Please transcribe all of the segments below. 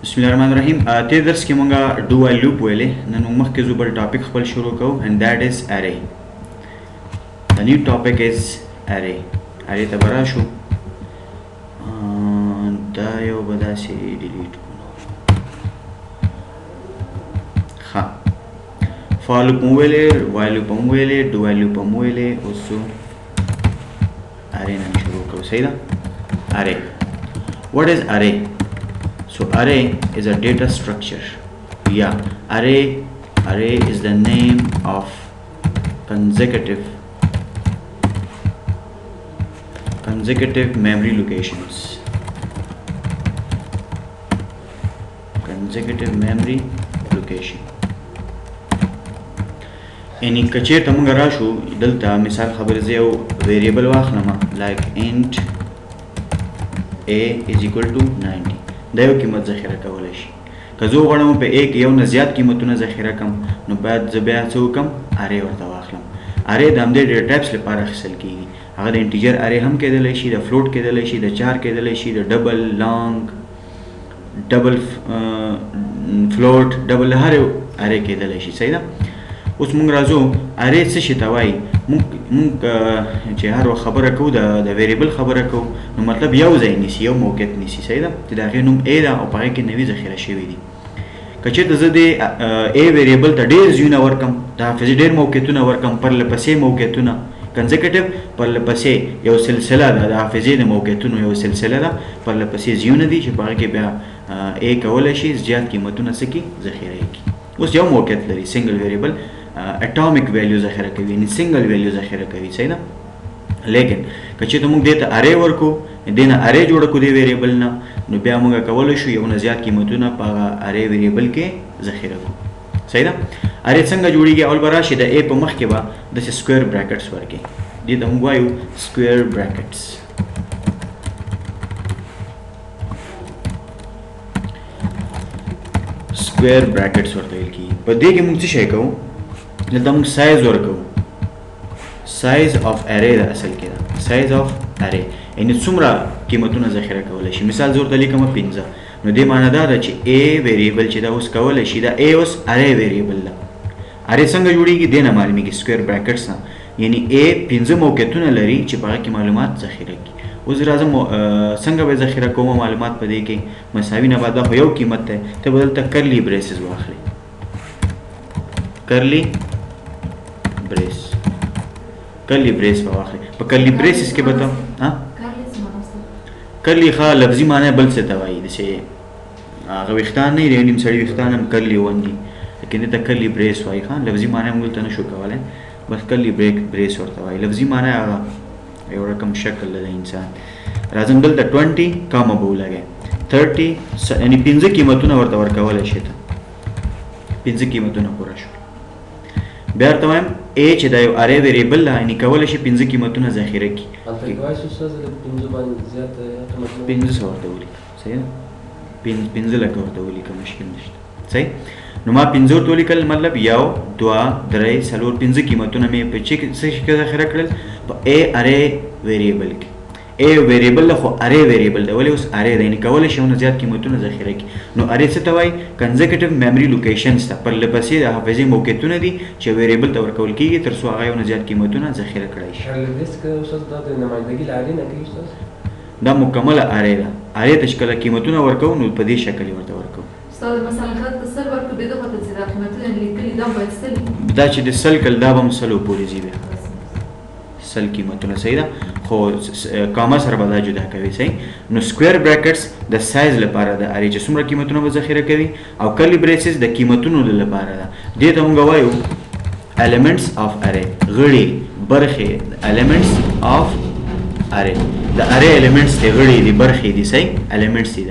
بسم الله الرحمن الرحیم. تیر درس کې مونږه ډو وایل لوپ ویلې. نن موږ مخکې زو بل ټاپک خپل شروع کوو and that is array. The new topic is array. array ته براشو دا یو بداسي ډیلیټ کړو. ها فار لوپ مو ویلې، وایل لوپ مو ویلې، ډو وایل لوپ مو ویلې. اوس array نن شروع کوو. صحیح ده؟ array. What is array? So array is a data structure. Yeah, array is the name of consecutive memory locations. Consecutive memory location. any کچیر ته موږ راشو دلته مثال خبر زه یو ویریبل واخلم like int a is equal to 90. دا یو قیمت ذخیره کولی شي. که زه وغواړم په a کې یو نه زیات قیمتونه ذخیره کړم نو باید زه بیا څه وکړم array ورته واخلم. array د همدې ډیټا ټایپس لپاره اخیستل کېږي. هغه د انټیجر array هم کېدلی شي، د فلوټ کېدلی شي، د چار کېدلی شي، د ډبل لانګ ډبل فلوټ ډبل هر یو array کېدلی شي. صحیح ده؟ اوس موږ راځو array څه شي ته وایي. موږ چې هر وخت خبره کوو د ویریبل خبره کوو نو مطلب یو ځای نیسي، یو موقعیت نیسي. صحیح ده؟ چې د هغې نوم a ده او په هغې کې نوي ذخیره شوي دي. که چېرته زه د a ویریبل ته ډېر ځایونه ورکړم، د حافظې ډېر موقعیتونه ورکړم، پرله پسې موقعیتونه کنزیکټیو پرله پسې یو سلسله ده، د حافظې د موقعیتونو یو سلسله ده، پرله پسې ځایونه دي چې په هغې کې بیا a کولی شي زیات قیمتونه څه کړي ذخیره یې کړي. اوس یو موقعیت لري سنګل ویریبل اټامیک ویلیو ذخیره کوي، یعنی سنگل ویلیو ذخیره کوي. صحیح ده؟ لیکن که چېرته موږ دې ته array ورکو، دې نه array جوړه کړو دې ویریبل نه، نو بیا موږ کولی شو یو نه زیات قیمتونه په هغه array ویریبل کې ذخیره کړو. صحیح ده؟ array څنګه جوړېږي؟ اول به راشي د a په مخ کې به داسې سکویر براکټس ورکړي. دې ته موږ وایو سکویر براکټس. سکویر براکټس ورته ویل کېږي. په دې کې موږ څه شی کوو؟ دلته موږ سایز ورکوو. سایز اف ارې ده اصل کې ده، سایز اف ارې یعنې څومره قیمتونه ذخیره کولی شي. مثال زه ورته لیکم 15 نو دې معنی دا ده چې a ویریبل چې دا اوس کولی شي دا a اوس ارې ویریبل ده. ارې څنګه جوړېږي دې نه معلومېږي سکویر براکټس نه، یعنې a 15 موقعیتونه لري چې په هغه کې معلومات ذخیره کړي. اوس راځم څنګه به ذخیره کوم معلومات په دې کې مساوي نه بعد دا خو یو قیمت دی، ته به دلته کرلی بریسز واخلې. کرلی بریس به واخلې. په کرلی بریسز کې به ته کرلی ښه لفظي معنی بل څه ته وایي، داسې هغه ویښتان نه وي، نیم سړي ویښتان هم کرلی وندي، لیکن دې ته کرلی بریس وایي. ښه لفظي معنی موږ دلته نه شو کولی، بس کرلی بریس ورته وایي. لفظي معنی هغه یو رقم شکل د انسان. راځم دلته 20 کامه به ولګئ 30 یعنې 15 قیمتونه ورته ورکولی شي. ته 15 قیمتونه پوره شو. بیا ورته وایم a چې دا یو ارې ویریبل ده، یعنې کولی شي 15 قیمتونه ذخیره کړي. 1500 ورته ولیکه. صحیح ده؟ 15 لکه ورته ولیکه، مشکل نشته. صحیح؟ نو ما 15 ورته ولیکل، مطلب 1 2 3 4 15 قیمتونه مې په څه شي کې ذخیره کړل؟ په a ارې ویریبل کې. a ویریبل ده خو ارې ویریبل ده، ولې اوس ارې ده، یعنې کولی شي یو نه زیات قیمتونه ذخیره کړي. نو ارې څه ته وایي؟ کنزیکټیو میمري لوکیشنز ته، پرله پسې د حافظې موقعیتونه دي چې ویریبل ته ورکول کېږي تر څو هغه یو نه زیات قیمتونه ذخیره کړی شي. دا مکمله ارې ده. ارې ته چې کله قیمتونه ورکوو نو په دې شکل یې ورته ورکوو. دا چې د سل کل دا به هم سلو پورې ځي بیا سل قیمتونه. صحیح ده؟ خو کاما سره به دا جدا کوي. صحیح؟ نو سکویر براکټس د سایز لپاره ده، ارې چې څومره قیمتونه به ذخیره کوي، او کرلی بریسز د قیمتونو لپاره ده. دې ته موږ وایو elements of array، غړي برخې elements of array. د ارې elements دی، غړي دي، برخې دي. صحیح؟ elements دي.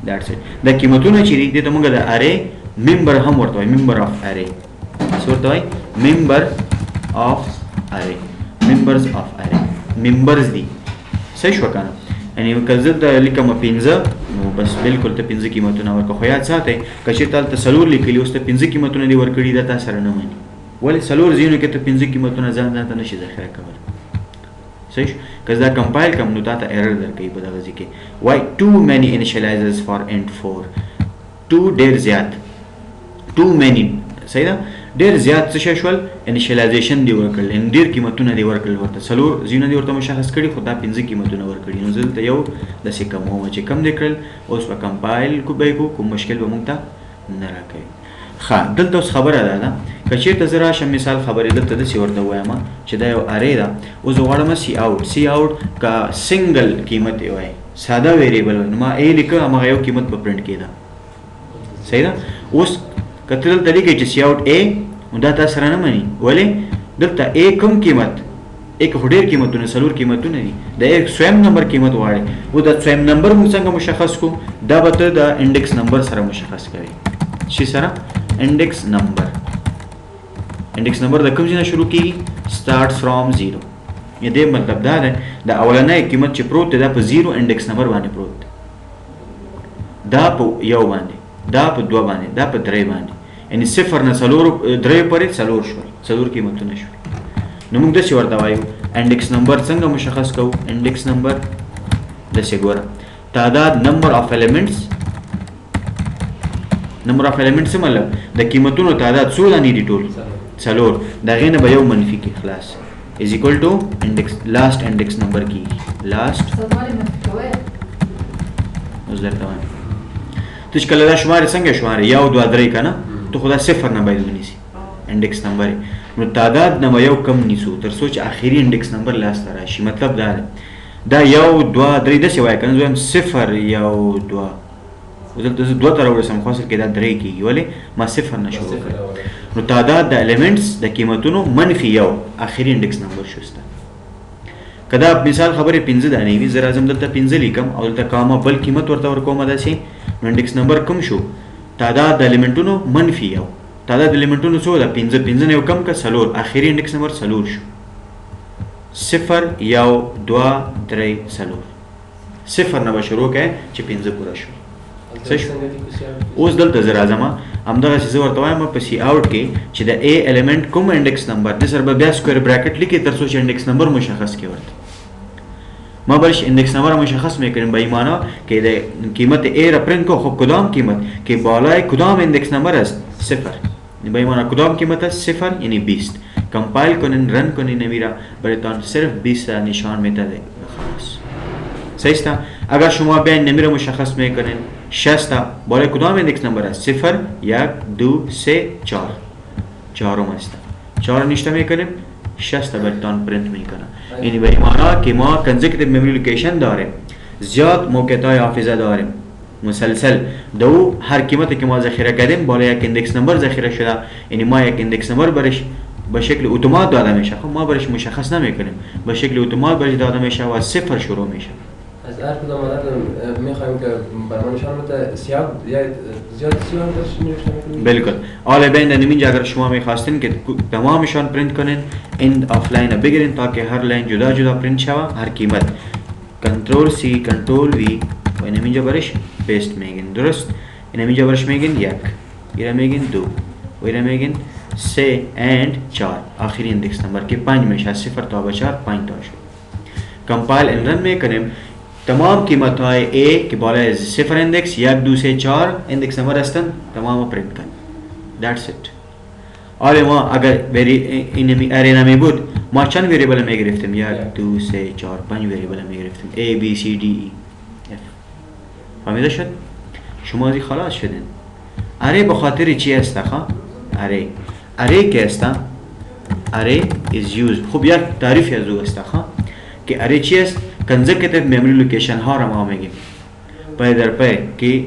that's it. د قیمتونه چې دي دې ته موږ د ارې ممبر هم ورته وایو، member of array. څه ورته وایي؟ member of array. members of array members دي. صحیح شو کنه؟ یعنې که زه د لیکم 15 نو بس بالکل ته 15 قیمتونه ورکړه. خو یاد ساتئ که چېرته هلته 4 لیکلي اوس ته 15 قیمتونه دې ورکړي دا تا سره نه مني. ولې 4 ځایونو کې ته 15 قیمتونه ځان ته نشي ذخیره کولی. صحیح شو که دا کمپایل کم نو تا ته ایرر درکوي په دغه ځای کې why too many initializers for int 4 too ډېر زیات too many صحیح ده ډېر زیات څه شی شول انیشیلایزیشن دی ورکړل ان ډېر قیمتونه دی ورکړل ورته څلور ځایونه دی ورته مشخص کړي خو دا پنځه قیمتونه ورکړي نو دلته یو داسې کم چې کم دی کړل اوس به کمپایل کوم مشکل به موږ ته نه راکوي ښه دلته اوس خبره دا ده که چېرته زه راشم مثال خبرې دلته داسې ورته ووایم چې دا یو ارې ده اوس زه غواړم سی آوټ که سنګل قیمت یې وایي ساده ویریبل وایي نو ما ای لیکه هماغه یو قیمت به پرنټ کېده صحیح ده اوس که ته دلته لیکئ چې سی آوټ ای نو دا تا سره نه مني ولې دلته ای کم قیمت ای که خو ډېر قیمتونه څلور قیمتونه دي د ای سویم نمبر قیمت غواړي او دا سویم نمبر موږ څنګه مشخص کړو دا به ته د انډیکس نمبر سره مشخص کوي شي سره انډیکس نمبر د کوم ځای نه شروع کېږي سټارټس فرام 0 یا دې مطلب دا دی د اولنۍ قیمت چې پروت دی دا په 0 انډیکس نمبر باندې پروت دی دا په یو باندې دا په دوه باندې دا په درې باندې یعنی صفر نه څلور درې پورې څلور شول څلور قیمتونه شول نو موږ داسې ورته وایو انډیکس نمبر څنګه مشخص کوو انډیکس نمبر داسې ګوره تعداد نمبر آف ایلیمنټس څه مطلب د قیمتونو تعداد څو دانې دي ټول څلور د هغې نه به یو منفي کړي خلاص از اکول ټو لاست انډیکس نمبر کېږي لاست اوس درته وایم ته چې کله دا شمارې څنګه شمارې یو دوه درې که نه ته خو دا صفر نه باید ونیسي انډیکس نمبر نو تعداد نه به یو کم نیسو تر څو چې آخري انډیکس نمبر لاسته راشي مطلب دا دی دا یو دوه درې داسې وایي که نه زه وایم صفر یو دوه دلته زه دوه ته راورسم خو اصل کې دا درې کېږي ولې ما صفر نه شروع کړی نو تعداد د ایلیمنټس د قیمتونو منفي یو آخري انډیکس نمبر شوسته که دا مثال خبرې پنځه دانې وي زه راځم دلته پنځه لیکم او دلته کاما بل قیمت ورته ورکوم داسې نو انډیکس نمبر کم شو تعداد د ایلیمنټونو منفي یو تعداد د ایلیمنټونو څو ده پنځه نه یو کم که څلور آخري انډیکس نمبر څلور شو صفر یو دوه درې څلور صفر نه به شروع کړئ چې پنځه پوره شو اوس دلته زه راځم همدغسې زه ورته وایم په سی آوټ کې چې د ای ایلیمنټ کوم انډیکس نمبر دې سره به بیا سکویر براکټ لیکي تر څو چې انډیکس نمبر مشخص کړي ورته ما برش انډیکس نمبر مشخص میکنیم به این معنا که د قیمت ای را پرینت کو خب کدام قیمت که بالای کدام انډیکس نمبر است صفر به این معنا کدام قیمت است صفر یعنی 20 کمپایل کنین رن کنین میرا برایتان صرف 20 نشان میده خلاص صحیح است اگر شما بیاین نمیره مشخص میکنین 60 بالای کدام ایندکس نمبر است صفر یک دو سه چهار چهارم است چهار نشته میکنیم 60 برتان پرینت میکنه یعنی به این معنا که ما کنزیکتیو مموری لوکیشن داریم زیاد موقعیت های حافظه داریم مسلسل دو هر قیمتی که ما ذخیره کردیم بالای یک ایندکس نمبر ذخیره شده یعنی ما یک ایندکس نمبر برش به شکل اتومات داده میشه خب ما برش مشخص نمیکنیم به شکل اتومات برش داده میشه و از صفر شروع میشه از هر کدام عدد میخوایم که برای نشان بده سیاه یا زیاد سیاه درش نوشته میکنیم بالکل حالا بین اینجا اگر شما میخواستین که تمامشان پرینت کنین اند آف لاین بگیرین تاکه هر لاین جدا جدا پرینت شود هر قیمت کنترل سی کنترل وی و اینجا برش پیست میگین درست اینجا برش میگین یک اینا میگین دو و اینا میگین سه اند چهار آخری ایندکس نمبر که 5 میشه صفر تا به 4 5 تا شد کمپایل ان رن میکنیم تمام قیمت های A که بالای صفر اندکس یک دو سه چهار اندکس نمبر هستن تمام پرینت کن that's it حالا ما اگر این اری نمی بود ما چند ویریبل می گرفتیم یک دو سه چهار 5 ویریبل می گرفتیم A B C D E F فهمیده شد شما ازی خلاص شدین اری بخاطر چی است خواه اری که است اری is used خوب یک تعریفی از او است خواه که اری چی است کنزیکتیو مموری لوکیشن ها را ما میگیم پای در پای که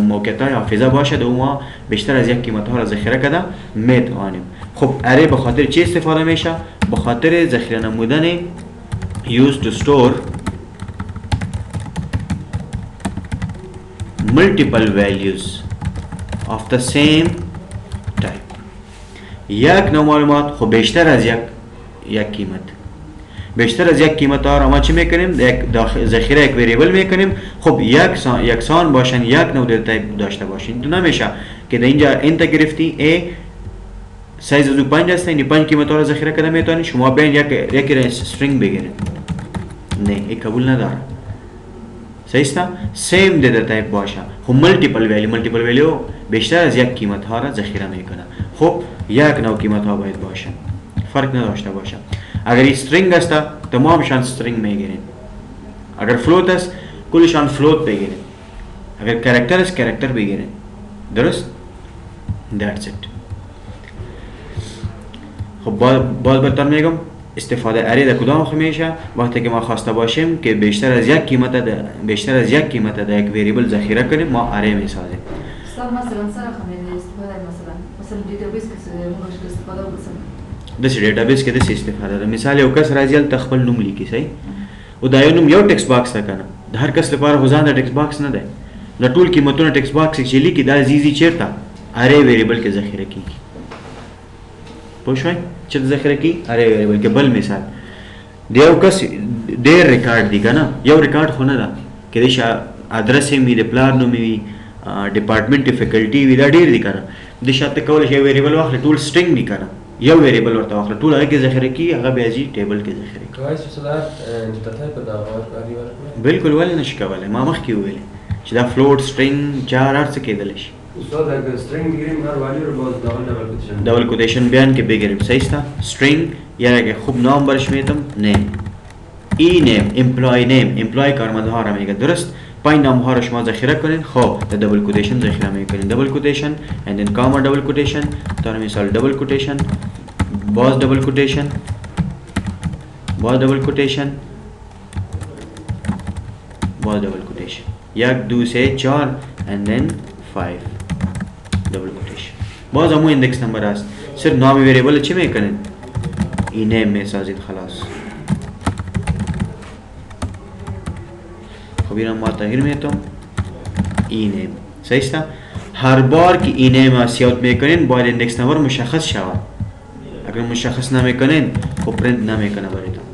موقعیت های حافظه باشد و ما بیشتر از یک قیمت ها را ذخیره کرده میتوانیم خب اری به خاطر چی استفاده میشه به خاطر ذخیره نمودن used to store multiple values of the same type یک نوع معلومات خب بیشتر از یک قیمت بیشتر از یک قیمت ها را ما چی میکنیم ذخیره یک ویریبل میکنیم خب یکسان باشن یک نوع دیتا تایپ داشته باشین تو نمیشه که در اینجا انت گرفتی A سایز از 5 است این 5 قیمت ها را ذخیره کرده میتونید شما بیاین یک استرینگ بگیرید نه این قبول نداره صحیح است سیم دیتا تایپ باشه خب ملتیپل ولیو بیشتر از یک قیمت ها را ذخیره میکنه خب یک نوع قیمت ها باید باشه فرق نداشته باشه اگر استرینگ است تمامشان استرینگ میگیرید اگر فلوت است کلشان فلوت بگیرید اگر کرکتر است کرکتر بگیرید درست that's it خب باز براتون میگم استفاده اری در کدام میشه وقتی که ما خواسته باشیم که بیشتر از یک قیمت در یک وریبل ذخیره کنیم ما اری میسازیم مثلا سره خمینه استفاده مثلا دیتابیس که موږ استفاده وکړو د ډیټابیس کې د استفاده ده مثال یو کس راځي ته خپل نوم لیکي صحیح او دا یو نوم یو ټیکس باکس ده کنه د هر کس لپاره غوځان د ټیکس باکس نه ده د ټول قیمتونو ټیکس باکس چې لیکي دا زیزي چیرته اری ویریبل کې ذخیره کیږي پوه شئ چې ذخیره کی اری ویریبل کې بل مثال د یو کس ډیر ریکارډ دی کنه یو ریکارډ خو نه ده کې د ادرس می د پلان نوم وي ډپارټمنټ فیکلټي وي دا ډیر دي کنه د شاته کول شي ویریبل واخله ټول سټرینګ دي کنه یو ویریبل ورته واخله ټول هغه کې ذخیره کی هغه بیا جی ټیبل کې ذخیره کی کوي چې صلاح د ټایپ د کاری ورکړي بالکل ولې نشي کولای ما مخکې ویل چې دا فلوټ سټرینګ چار ارڅ کېدل شي استاد اگر string بگیریم هر والی رو باز دبل کوتیشن دبل کوتیشن بیان که بگیریم صحیح است string یا اگه خوب نام برش میتم name ای name employee کارمند ها را میگه درست 5 نام ها را شما ذخیره کنید خب در دبل کوتیشن ذخیره میکنید دبل کوتیشن and then comma دبل کوتیشن تا مثال دبل کوتیشن باز دبل کوتیشن باز دبل کوتیشن باز دبل کوتیشن 1 2 3 4 and then 5 دبل کوتیشن باز همون ایندکس نمبر است صرف نام ویریبل چی میکنید ای نیم میسازید خلاص خب اینم ما تغییر میتم ای نیم صحیح است هر بار که ای نیم سیاوت میکنین باید ایندکس نمبر مشخص شود اگر مشخص نمیکنین خب پرینت نمیکنه براتون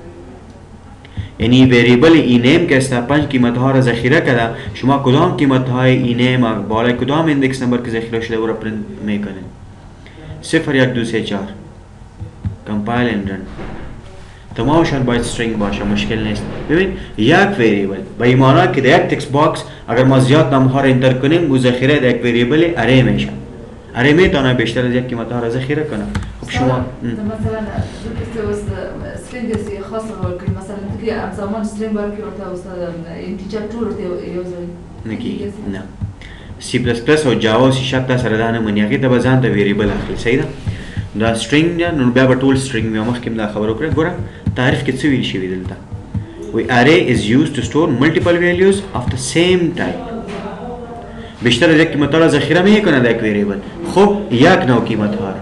یعنی ویریبل ای نیم که است 5 قیمت ها را ذخیره کرده شما کدام قیمت های ای نیم بالای کدام ایندکس نمبر که ذخیره شده او را پرینت میکنین 0 1 2 3 4 کمپایل اند رن تمامشان باید استرینگ باشه مشکل نیست ببین یک ویریبل به این معنی که در یک تکست باکس اگر ما زیاد نام ها را انتر کنیم و ذخیره در یک ویریبل اری میشه اری میتونه بیشتر از یک قیمت ها را ذخیره کنه خب شما مثلا استرینگ خاص رو کنیم مثلا دیگه زمان استرینگ برکی ورته استاد اینتیجر ټول ورته یوزوي نکی نه سی پلس پلس او جاوا سی شارپ سره دا نه مني هغه ته ځان ته ویریبل اخلي صحیح ده دا string نو بیا به ټول string مې مخکې دا خبرو کړې ګوره تعریف کې څه ویل شوی دلته وی array is used to store multiple values of the same type بیشتر از یک قیمت را ذخیره میکنه در یک ویریبل خب یک نوع قیمت ها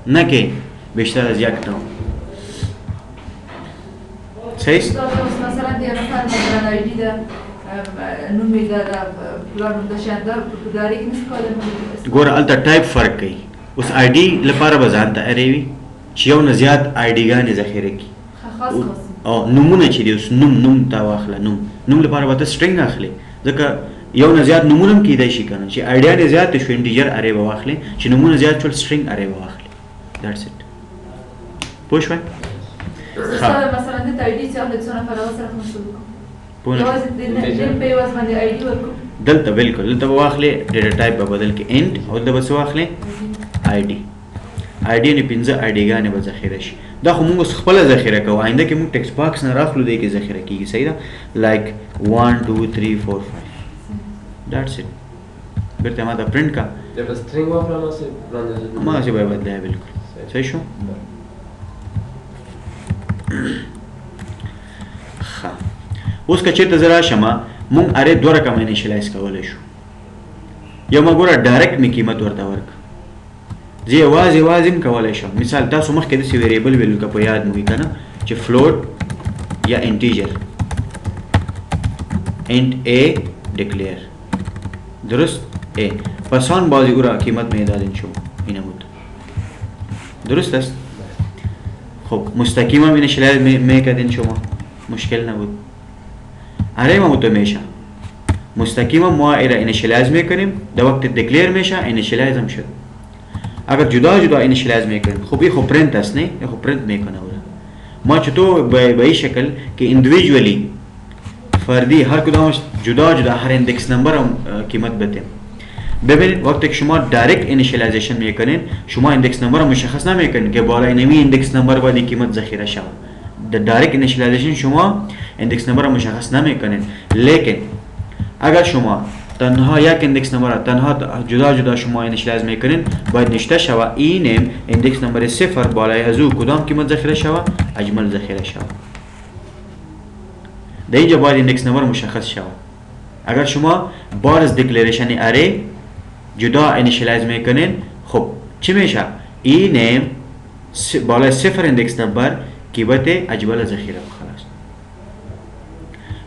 نه که بیشتر از یک نوع صحیح است مثلا دی نفر مثلا آیدی ده نومی ده پلان ده شاندار داری که نشي کولای ګوره الته ټایپ فرق کوي اوس آی ډي لپاره به ځان ته اری وي چې یو نه زیات آی ډي ګانې ذخیره کړي خاص او نومونه چې دي اوس نوم تا واخله نوم لپاره به ته سټرینګ اخلي ځکه یو نه زیات نومونه هم کیدای شي کنه چې آیډیا نه زیات شو انټیجر اری به واخلي چې نومونه زیات شول سټرینګ اری به واخلي دټس اټ پوه شوئ مثلا د آیډي چې هغه څونه په لاره سره مسلو پوه نه په یوه باندې آیډي ورکو دلته بالکل دلته واخلي ډیټا ټایپ به بدل کې انټ او دلته به واخلي آی ډي آی ډي نه پنځه آی ډي ګانې به ذخیره شي دا خو موږ خپل ذخیره کوو آینده کې موږ ټیکست باکس نه راخلو دی کې ذخیره کیږي صحیح ده لایک 1 2 3 4 5 that's it بیرته ما دا پرینټ کا جب string واپرا نو ما څه به بدلای بالکل صحیح شو ښه اوس که چېرته زه راشم مونږ ارې دوه رقم انیشلایز کولی شو یو ما ګوره ډایرکټ مې قیمت ورته ورک زه یوازې هم کولی شم مثال تاسو مخکې داسې ویریبل ویلو که په یاد مو وي که نه چې فلوټ یا انټیجر انټ ا ډیکلیر درست ا پس آن بازی او را قیمت میدادین شما اینه بود درست است خب مستقیما انیشلایز میکردین شما مشکل نبود اره ما تو میشه مستقیما ما ایره انیشلایز میکنیم در وقت دکلیر میشه انیشلایز هم شد اگر جدا جدا اینیشیالایز میکنیم خب این خب پرنت است نه، این خب پرنت میکنه ما چطور به این شکل که اندیویدوالی فردی هر کدامش جدا جدا هر اندکس نمبر هم قیمت بدیم. ببینید وقتی که شما دایرکت اینیشیالایزیشن میکنین شما اندکس نمبر مشخص نمیکنین که بالای نمی اندکس نمبر باید قیمت ذخیره شود. در دایرکت اینیشیالایزیشن شما اندکس نمبر مشخص نمیکنین، لیکن اگر شما تنها یک اندکس نمبر تنها جدا جدا شما اینیشیالایز میکنین باید نشته شود این اندکس نمبر 0 بالای از او کدام قیمت ذخیره شود؟ اجمل ذخیره شود. در اینجا باید اندکس نمبر مشخص شود. اگر شما بارز دیکلریشن اری جدا اینیشیالایز میکنین خب چی میشه؟ این بالای 0 اندکس نمبر قیمت اجمل ذخیره خلاص.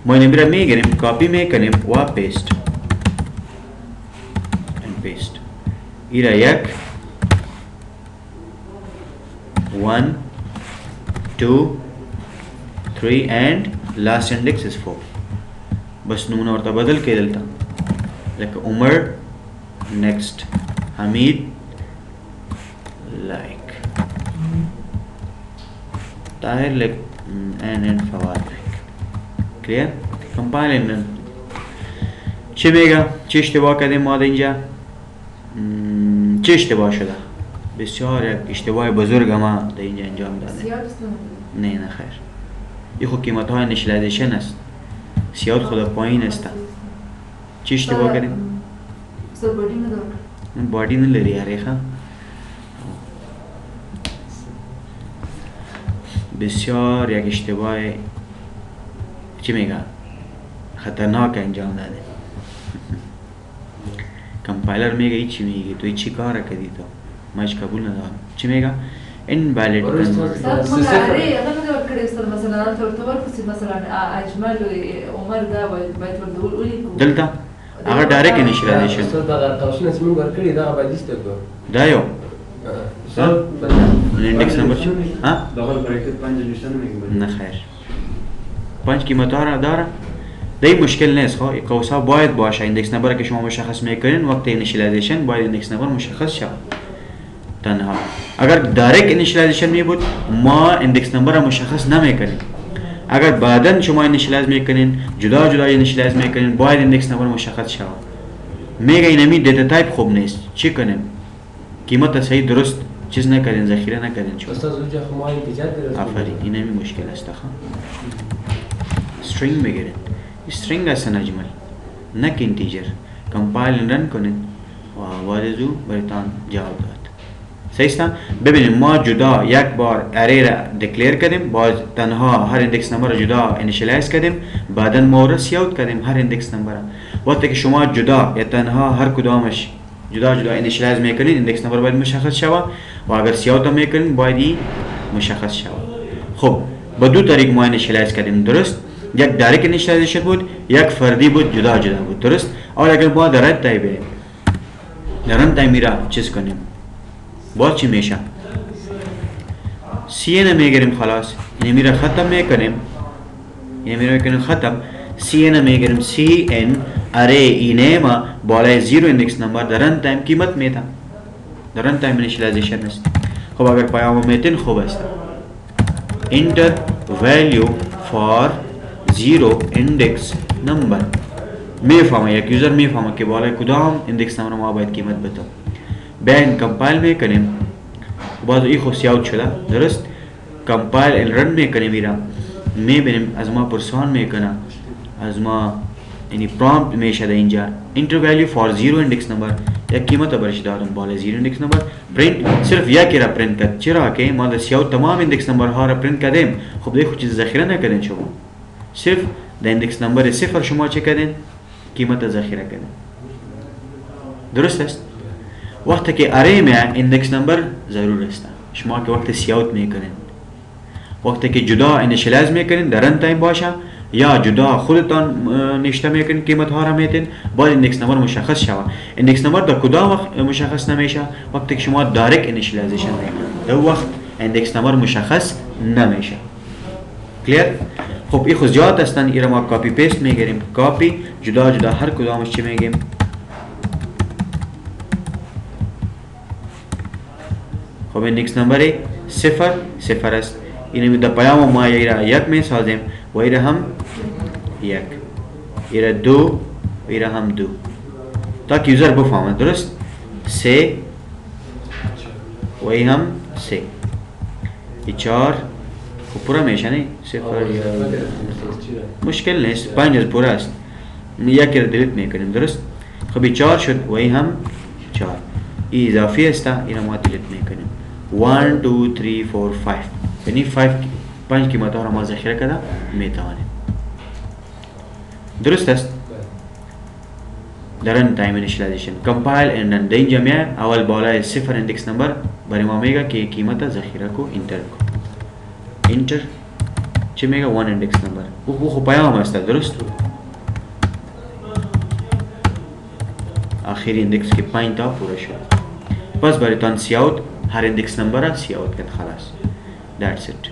ما این میره میگیریم کاپی میکنیم و پیست ایرا یک 1 2 3 and last index is 4 بس نمونه ورته بدل کې دلته لکه عمر next حمید like طاهر like and فواد like clear compiling چی میگه؟ چی اشتباه کردیم ما اینجا؟ چه اشتباه شده؟ بسیار یک اشتباه بزرگ ما در اینجا انجام داده. نه خیر. این خود قیمت های اینیشیالایزیشن است. سیاد خود پایین است. چه اشتباه کردیم؟ بادی نداری یاری خواه. بسیار یک اشتباه چی میگه؟ خطرناک انجام داده. کمپایلر میگه ای چی میگه تو چی کار کردی تو ما هیچ قبول ندارم چی میگه invalid دلتا اگر دایرکت اینیشیالایزیشن دا یو اندکس نمبر چی ها نه خیر 5 قیمت داره دی مشکل نیست. خب قوسا باید باشه ایندکس نمبر که شما مشخص میکنین وقت اینیشیالایزیشن باید ایندکس نمبر مشخص شود تنها. اگر دایرکت اینیشیالایزیشن می بود ما ایندکس نمبر مشخص نمیکنیم. اگر بعداً شما اینیشیالایز میکنین جدا جدا اینیشیالایز میکنین باید ایندکس نمبر مشخص شود. میگه اینمی دیتا تایپ خوب نیست چی کنیم؟ قیمت صحیح درست چیز نکردین ذخیره نکردین چون استاد اونجا ما اینتیجر درست آفرین اینمی مشکل است. استرینگ بگیرین string هستن اجمل نک انتیجر کمپایل رن کنید و وارزو براتان جواب داد. صحیح است؟ ببینید ما جدا یک بار اری را دکلیر کردیم باز تنها هر ایندکس نمبر را جدا اینیشیالایز کردیم بعدا ما را سیاوت کردیم هر ایندکس نمبر. وقتی که شما جدا یا تنها هر کدامش جدا جدا اینیشیالایز میکنید ایندکس نمبر باید مشخص شود و اگر سیاوت میکنید باید این مشخص شود. خب با دو طریق ما اینیشیالایز کردیم درست؟ یک دایرکت اینیشیالایزیشن بود یک فردی بود جدا جدا بود درست. اور اگر با در رد تای بریم در رن تای میرا چیز کنیم باز چی میشه سی ان میگیریم خلاص این میرا ختم میکنیم این میرا میکنیم ختم سی ان میگیریم سی ان اره اینه ما بالای 0 ایندکس نمبر در رن تایم قیمت میتم در رن تایم اینیشیالایزیشن است. خب اگر پیام میتین خوب است enter value for 0 index number میفهمه یک یوزر میفهمه که بالای کدام ایندکس نمبر ما باید قیمت بده. بیاین کمپایل میکنیم باز این خود سیاوت شده درست. کمپایل رن میکنیم میرا میبینیم از ما پرسان میکنه از ما یعنی پرامپت میشه اینجا enter value for 0 index number یک قیمت برش دادم بالای 0 index number پرینت صرف یکی را پرینت کرد چرا که ما در سیاوت تمام ایندکس نمبر ها را پرینت کردیم. خب دیگه چیز ذخیره نکردین شما صرف در ایندکس نمبر 0 شما چه کردین قیمت ذخیره کردین درست است. وقتی که اره می ایندکس نمبر ضرور است شما که وقت سیاوت میکنین وقتی که جدا اینیشیالایز میکنین در رن تایم باشه یا جدا خودتان نشته میکنین قیمت ها را میتین باید ایندکس نمبر مشخص شود. ایندکس نمبر در کدام وقت مشخص نمیشه وقتی که شما دایرکت اینیشیالایزیشن میکنین در وقت ایندکس نمبر مشخص نمیشه. کلیر؟ خب این خود زیاد هستن ایرا ما کاپی پیست میگیریم کاپی جدا جدا هر کدامش چی میگیم خب ایندکس نمبر 0 0 است. اینم در پیام ما ایرا یک می سازیم و ایرا هم یک، ایرا دو، ایرا هم دو، تاکه یوزر بفهمه. درست؟ 3 و ای هم 3، ای 4. خب پورا میشه نه؟ 0 مشکل نیست، 5 پورا است، یکی را دیلیت میکنیم. درست؟ خب ای 4 شد و ای هم 4، ای اضافی است، این ما دیلیت میکنیم. 1 2 3 4 5 یعنی 5 قیمت ها را ما ذخیره کرده میتوانیم. درست است؟ در رن تایم اینیشیالایزیشن کمپایل اند رن در اینجا میاد اول بالای 0 ایندکس نمبر برای ما میگه که قیمت ذخیره کو انتر کو. انتر چه میگه 1 ایندکس نمبر او خب پیام است. درست؟ آخری ایندکس که 5 تا پورا شد. پس برای تان سی اوت هر ایندکس نمبر را سی اوت کرد. خلاص that's it.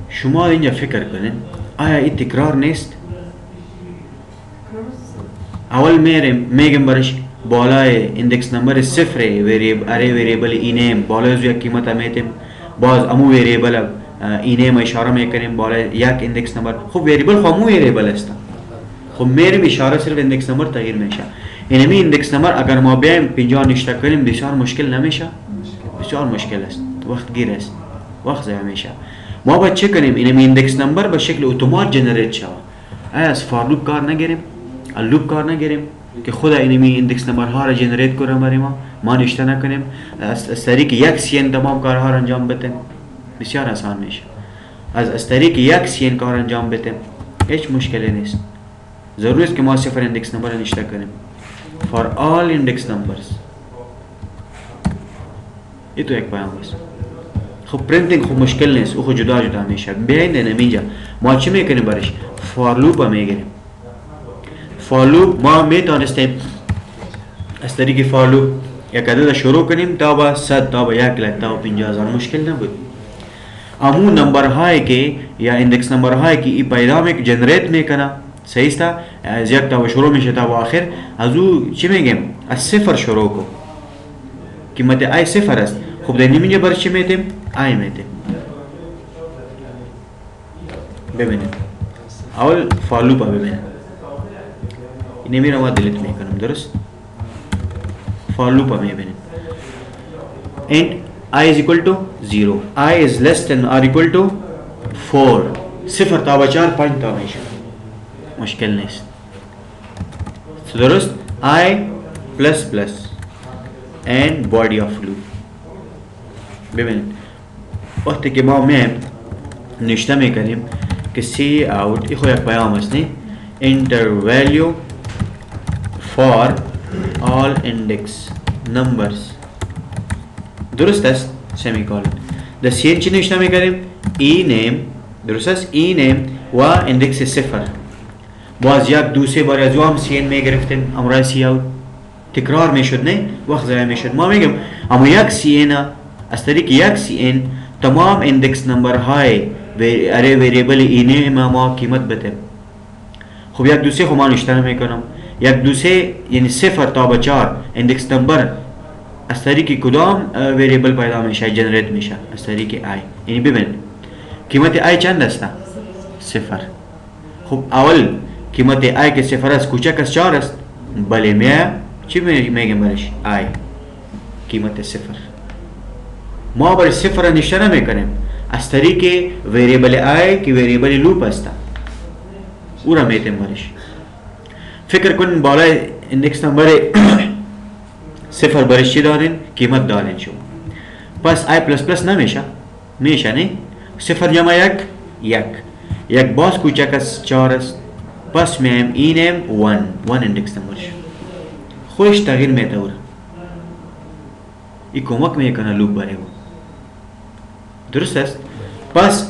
شما اینجا فکر کنین آیا این تکرار نیست؟ اول میگم برش بالای ایندکس نمبر 0 اره ویریبل اینیم بالای یک قیمت میتیم، باز امو ویریبل اینیم اشاره میکنیم بالای یک ایندکس نمبر. خب ویریبل خب امو ویریبل است، خب میریم اشاره صرف ایندکس نمبر تغییر میشه. اینمی ایندکس نمبر اگر ما بیایم 50 نشته کنیم بسیار مشکل نمیشه؟ بسیار مشکل است، وقت گیر است، وقت ضایع میشه. ما باید چه کنیم؟ اینمی ایندکس نمبر به شکل اتومات جنریت شود. از فار لوپ کار نگیریم، لوپ کار نگیریم که خود اینمی ایندکس نمبر ها را جنریت کنه برای ما نشته نکنیم، از طریق یک سین تمام کارها را انجام بدیم. بسیار آسان میشه. از طریق یک سین کار انجام بدیم، هیچ مشکلی نیست. ضروری است که ما 0 ایندکس نمبر را نشته کنیم. for all index numbers. این تو یک پیام است. خب پرینتینگ خب مشکل نیست، او خود جدا جدا میشه. بیاین اینجا ما چی میکنیم برش؟ فار لوپ ها میگیریم. فار لوپ ما میتونستیم از طریق فار لوپ یک عدد شروع کنیم تا با 100 تا با 1 لک تا با 50,000 مشکل نبود. امو نمبر هایی که یا ایندکس نمبر هایی که ای پیدا جنریت میکنه صحیح است، از یک تا شروع میشه تا با آخر، از او چی میگیم؟ از 0 شروع کو. قیمت آی 0 است. خب در اینجا برای چی میتیم؟ آی میتیم. ببینید اول فار لوپ ها ببینید، اینه میرم و دیلیت میکنم. درست؟ فار لوپ ها میبینید and I is equal to 0, I is less than or equal to 4. 0 تا با 4 5 تا میشه، مشکل نیست. درست؟ I plus plus and body of loop. ببینید وقتی که ما نشته میکنیم که سی اوت، این خود یک پیام است نه؟ enter value for all index numbers. درست است؟ سمیکالن. در سین چی نشته میکنیم؟ ای نیم. درست است؟ ای نیم و ایندکس 0. باز یک دو سه بار از او هم سین میگرفتیم، امرای سی اوت تکرار میشد نه؟ وقت ضایع میشد. ما میگم اما یک سین از طریق یک سین تمام ایندکس نمبر های اره ویریبل اینه ما قیمت بده. خب یک دو سه خب ما نشته میکنم، یک دو سه یعنی 0 تا با 4 ایندکس نمبر از طریق کدام ویریبل پیدا میشه جنریت میشه؟ از طریق آی. یعنی ببین قیمت آی چند است؟ 0. خب اول قیمت آی که 0 است کوچک از 4 است، بله میه چی میگم برش؟ آی قیمت 0. ما برای 0 نشته نمیکنیم، از طریق ویریبل آی که ویریبل لوپ است او را میتیم برش. فکر کن بالای ایندکس نمبر 0 برش چی دارین؟ قیمت دارین شما. پس آی پلس پلس نمیشه؟ میشه نه؟ 0 جمع 1 1 1 باز کوچک از 4 است، پس میم اینم 1 ایندکس نمبر شد. خودش تغییر میده او را، ای کمک میکنه لوپ برای او. درست است؟ پس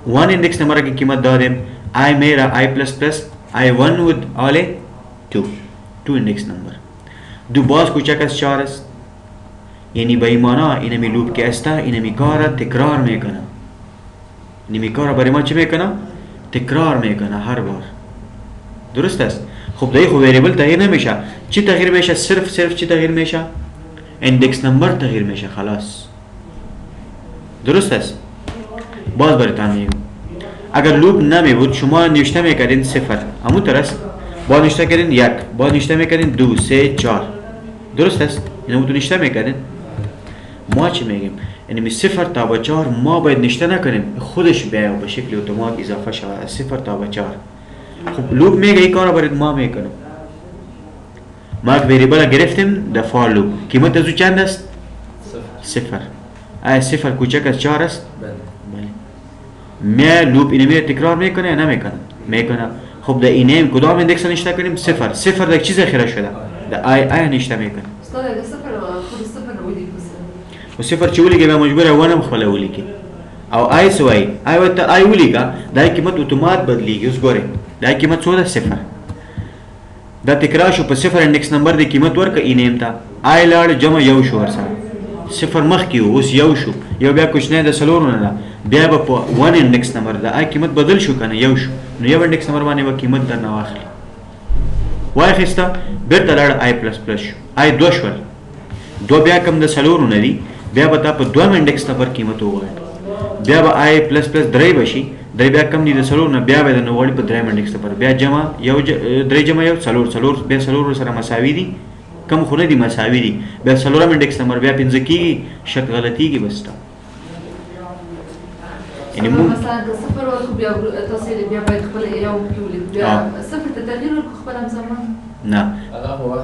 1 ایندکس نمبر کی قیمت دادیم آی میرا آی پلس پلس آی 1 ود آله 2 ایندکس نمبر. دو باز کوچک از 4 است، یعنی به این معنا اینمی لوپ که است اینمی کار تکرار میکنه. اینمی کار برای ما چی میکنه؟ تکرار میکنه هر بار. درست است؟ خب دیگه خب ویریبل تغییر نمیشه. چی تغییر میشه؟ صرف چی تغییر میشه؟ اندکس نمبر تغییر میشه خلاص. درست است؟ باز برتان میگم اگر لوپ نمی شما نوشته میکردین 0 همون طرز باز نوشته کردین 1 باز نوشته میکردین 2 3 4 درست است؟ اینو تو نوشته میکردین. ما چی میگیم؟ یعنی 0 تا به 4 ما باید نوشته نکنیم خودش بیا به شکل اتومات اضافه شود از 0 تا به 4. خب لوپ میگه این کارو باید ما میکنیم. ما یک وریبل گرفتیم در فار لوپ قیمت از او چند است؟ 0. آیا 0 کوچک از 4 است؟ بله. می لوپ اینو میره تکرار میکنه یا نمیکنه؟ میکنه. خب در اینم کدام اندکس نوشته کنیم؟ 0. 0 در چی ذخیره شده؟ در آی نوشته میکنه. استاد اگه 0 خود 0 نویدی و 0 چې ولیکې بیا مجبوره ونه خپله ولیکې او آی څه وایي آی ورته آی ولیکه دا قیمت اتومات بدلیږي. اوس ګورئ دا قیمت څو ده؟ 0. دا تکرار شو په 0 انډکس نمبر د قیمت ورکه اینیم ته آی لاړ جمع یو شو ورسره 0 مخکې و اوس یو شو یو بیا کوچنی د څلورو نه ده بیا به په 1 انډکس نمبر د آی قیمت بدل شو که نه یو شو نو یو انډکس نمبر باندې به قیمت درنه واخلي واخیسته بېرته لاړه آی پلس پلس شو آی 2 شول 2 بیا کم د څلورو نه دي بیا به تا په دویم انډکس نمبر قیمت وغواړي بیا به آی پلس پلس درې بشي درې بیا کم دي د څلور نه بیا به درنه وغواړي په دریم انډکس نمبر بیا جمع یو درې جمع یو څلور بیا څلور سره مساوي دي کم خو نه دي مساوي دي بیا څلورم انډکس نمبر بیا 5 کېږي شک غلطېږي بس تا یعنې موږ مثلا د 0 ورکو بیا تاسې بیا باید خپل یو کې ولیکو بیا 0 ته تغییر ورکو خپل همزمان نه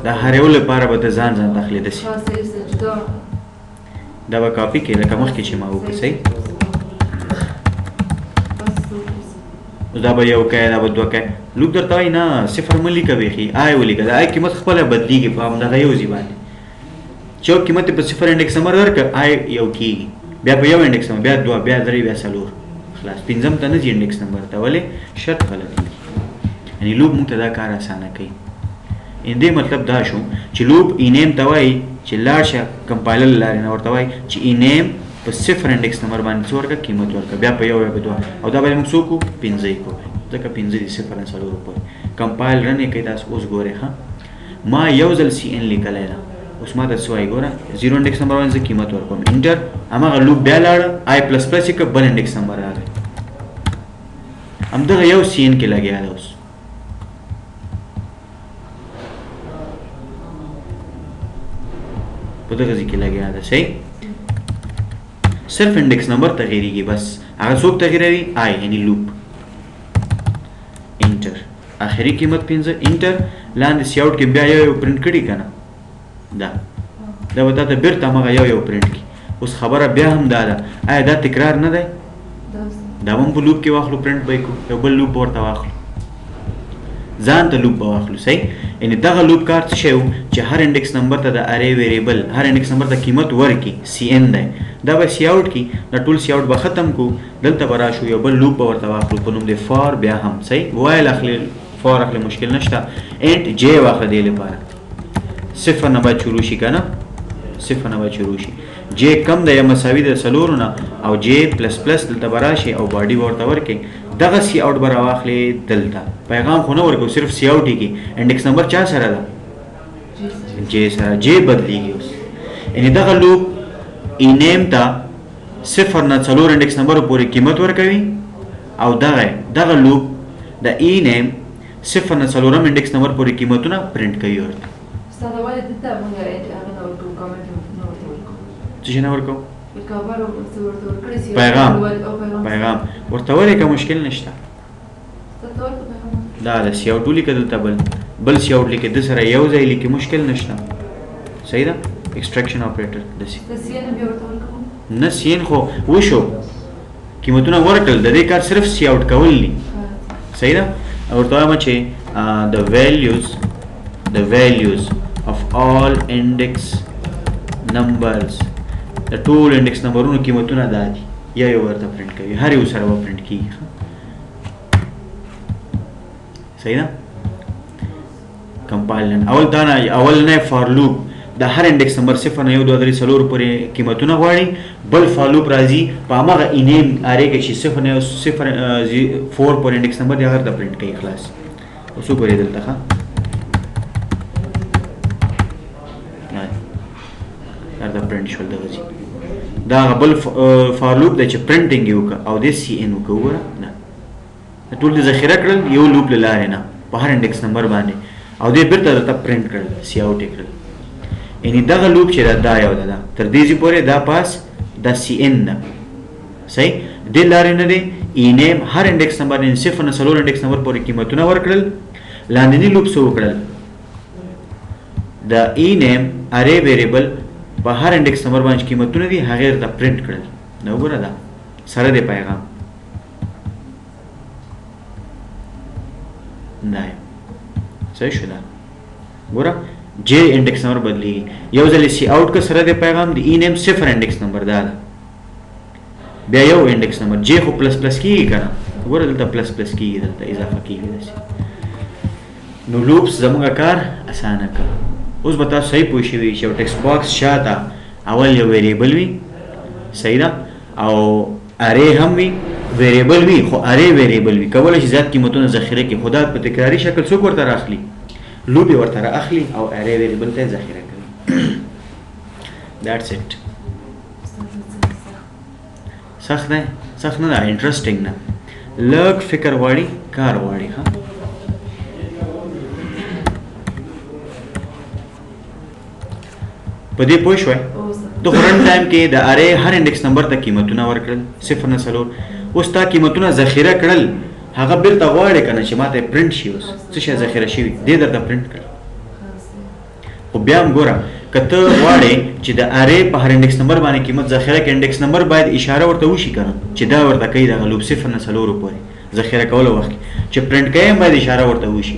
دا هر یو لپاره به ته ځان داخلي دسي جدا دا به کاپي کې لکه مخکې چې ما وکړه صحیح دا به یو کوې دا به دوه کوې لوپ درته وایي نه 0 مه لیکه بیخي آی ولیکه د آی قیمت خپله بدلېږي په همدغه یو ځای باندې چې یو قیمت په 0 انډکس نمبر ورکړه آی یو کېږي بیا په یو انډکس نمبر بیا 2 بیا 3 بیا 4 خلاص 5م ته نه ځي انډکس نمبر ته ولې شرط غلطېږي یعنې لوپ موږ ته دا کار اسانه کوي ان دې مطلب دا شو چې لوپ اینیم ته وایي چې لاړ شه کمپایلر له لارې نه ورته وایي چې اینیم په 0 انډکس نمبر باندې څه ورکړه قیمت ورکړه بیا په یو یا په 2 او دا باندې موږ څو کړو 5 یې کړو ځکه 5 دي 0 نه 4 پورې کمپایل رن یې کوي تاسو اوس ګورئ ښه ما یو ځل سی ان لیکلی ده اوس ما ته څه وایي ګوره 0 انډکس نمبر باندې زه قیمت ورکوم انټر هماغه لوپ بیا لاړه آی پلس پلس یې کړه بل انډکس نمبر راغی همدغه یو سی ان کې لګیا ده اوس په دغه ځای کې لګیا ده صحیح صرف انډکس نمبر تغییریږي بس هغه څوک تغییروي آی یعنی لوپ انټر اخري قیمت 5 انټر لاندې سی آوټ کې بیا یو پرنټ کړي که نه دا به تا ته بیرته همغه یو پرنټ کړي اوس خبره بیا هم دا ده آیا دا تکرار نه دی دا هم په لوپ کې واخلو پرنټ به یې کړو یو بل لوپ به ورته واخلو ځان ته لوپ به واخلو صحیح یعنې دغه لوپ کار څه شی و چې هر انډکس نمبر ته د ارې ویریبل هر انډکس نمبر ته قیمت ورکړي سی ان دی دا به سی آوټ کړي دا ټول سی آوټ به ختم کړو دلته به راشو یو بل لوپ به ورته واخلو په نوم د فار بیا هم صحیح وایل اخلي فار اخلي مشکل نشته انټ جے واخله دې لپاره 0 نه باید شروع شي که نه 0 نه باید شروع شي جے کم ده یا مساوي د څلورو نه او جے پلس پلس دلته به راشي او باډي به ورته ورکړي دغه سی آوټ به راواخلې دلته پیغام خو نه ورکړو صرف سی آوټ یې کړي انډکس نمبر چا سره ده جے سره جے بدلېږي اوس یعنې دغه لوپ اینیم ته 0 نه 4 انډکس نمبر پورې قیمت ورکوي او دغه لوپ د اینیم 0 نه 4 انډکس نمبر پورې قیمتونه پرنټ کوي ورته استاد ولې دلته موږ هغه نه ورکوو کامنټ نه ورته ورکوو څه شی نه ورکوو خبر ورته ورکړی سي پیغام ورته ورکړه مشکل نشته دا د سی آوټ ولیکه دلته بل سی آوټ لیکه د سره یو ځای لیکي مشکل نشته صحیح ده ایکسټراکشن اپریټر داسې نه سی ان خو وشو قیمتونه ورکړل د دې کار صرف سی آوټ کول دي صحیح ده ورته وایم چې the values of all index numbers د ټول انډکس نمبرونو قیمتونه دا دي یو ورته پرنټ کوي هر یو سره به پرنټ کېږي صحیح ده کمپایل اول نه فار لوپ د هر انډکس نمبر 0 نه 1 2 3 4 پورې قیمتونه غواړي بل فار لوپ راځي په هماغه اینیم ارې کې چې 0 نه 4 پورې انډکس نمبر دی هغه ته پرنټ کوي خلاص اوس وګورئ دلته دا پرنټ شول دغه ځي دا بل فار لوپ دی چې پرنټینګ یې وکړه او دې سی ان وکړه وګوره دا ټول دې ذخیره کړل یو لوپ له لارې نه په هر انډیکس نمبر باندې او دې بیرته درته پرنټ کړل سی آوټ یې کړل یعنې دغه لوپ چې دا یو ده تر دې ځي پورې دا پاس دا سی ان ده صحیح دې لارې نه دی ای نیم هر انډیکس نمبر نه صفر نه څلور انډیکس نمبر پورې قیمتونه ورکړل لاندني لوپ څه وکړل د ای نیم ارې ویریبل په هر انډیکس نمبر باندې قیمتونه دي هغه ته پرنٹ کړل نو وګوره دا سره د پیغام نه صحیح شو دا ګوره جے انډیکس نمبر بدلی یو ځل سی آوټ کا سره د پیغام دی ای نیم صفر انډیکس نمبر دا بیا یو انډیکس نمبر جے خو پلس پلس کیږي کنه وګوره دلته پلس پلس کیږي دلته اضافه کیږي نو لوپس زموږ کار اسانه کړ اوس به تاسو صحیح پوه شوي چې یو ټیکسټ باکس شاته اول یو ویریبل وي صحیح ده او ارې هم وي ویریبل وي خو ارې ویریبل وي کولی شي زیات قیمتونه ذخیره کړي خو دا په تکراري شکل څوک ورته راخلي لوپ یې ورته رااخلي او ارې ویریبل ته ذخیره کوي دیټس اټ سخت نه سخت نه ده انټرسټینګ نه لږ فکر غواړي کار غواړي ها په دې پوه شوئ د رن ټایم کې د ارې هر انډیکس نمبر ته قیمتونه ورکړل صفر نه څلور اوس تا قیمتونه ذخیره کړل هغه بیرته غواړي کنه چې ماته پرنټ شي اوس څه شی ذخیره شوي دې درته پرنټ کړل خو بیا هم ګوره که ته غواړې چې د ارې په هر انډیکس نمبر باندې قیمت ذخیره کړي انډیکس نمبر باید اشاره ورته وشي کنه چې دا ورته کوي دغه لوپ صفر نه څلورو پورې ذخیره کولو وخت چې پرنټ کوي هم باید اشاره ورته وشي